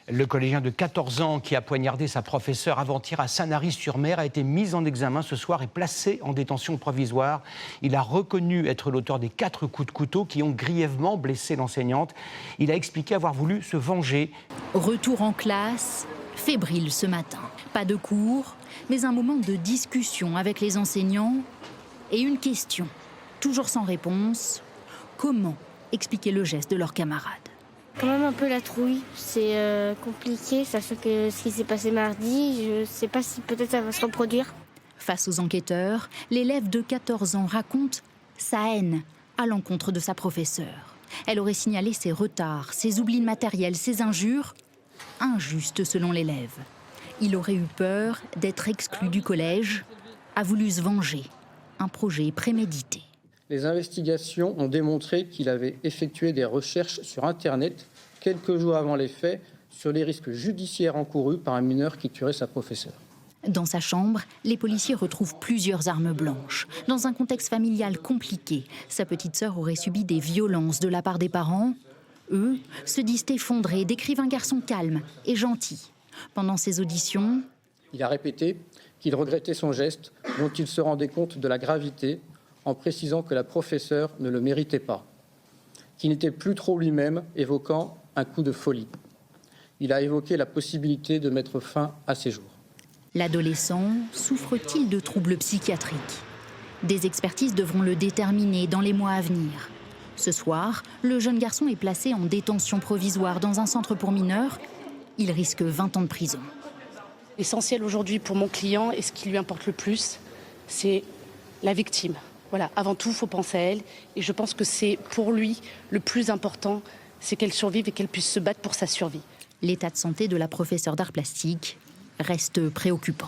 Le collégien de 14 ans qui a poignardé sa professeure avant-hier à Sanary-sur-Mer a été mis en examen ce soir et placé en détention provisoire. Il a reconnu être l'auteur des 4 coups de couteau qui ont grièvement blessé l'enseignante. Il a expliqué avoir voulu se venger. Retour en classe, fébrile ce matin. Pas de cours, mais un moment de discussion avec les enseignants et une question, toujours sans réponse. Comment expliquer le geste de leurs camarades ? Quand même un peu la trouille, c'est compliqué, sachant que ce qui s'est passé mardi, je ne sais pas si peut-être ça va se reproduire. Face aux enquêteurs, l'élève de 14 ans raconte sa haine à l'encontre de sa professeure. Elle aurait signalé ses retards, ses oublis de matériel, ses injures, injustes selon l'élève. Il aurait eu peur d'être exclu du collège, a voulu se venger, un projet prémédité. Les investigations ont démontré qu'il avait effectué des recherches sur Internet quelques jours avant les faits sur les risques judiciaires encourus par un mineur qui tuerait sa professeure. Dans sa chambre, les policiers retrouvent plusieurs armes blanches. Dans un contexte familial compliqué, sa petite sœur aurait subi des violences de la part des parents. Eux se disent effondrés, décrivent un garçon calme et gentil. Pendant ses auditions, il a répété qu'il regrettait son geste, dont il se rendait compte de la gravité, en précisant que la professeure ne le méritait pas, qu'il n'était plus trop lui-même, évoquant un coup de folie. Il a évoqué la possibilité de mettre fin à ses jours. L'adolescent souffre-t-il de troubles psychiatriques ? Des expertises devront le déterminer dans les mois à venir. Ce soir, le jeune garçon est placé en détention provisoire dans un centre pour mineurs. Il risque 20 ans de prison. L'essentiel aujourd'hui pour mon client et ce qui lui importe le plus, c'est la victime. Voilà, avant tout, il faut penser à elle. Et je pense que c'est pour lui le plus important, c'est qu'elle survive et qu'elle puisse se battre pour sa survie. L'état de santé de la professeure d'art plastique reste préoccupant.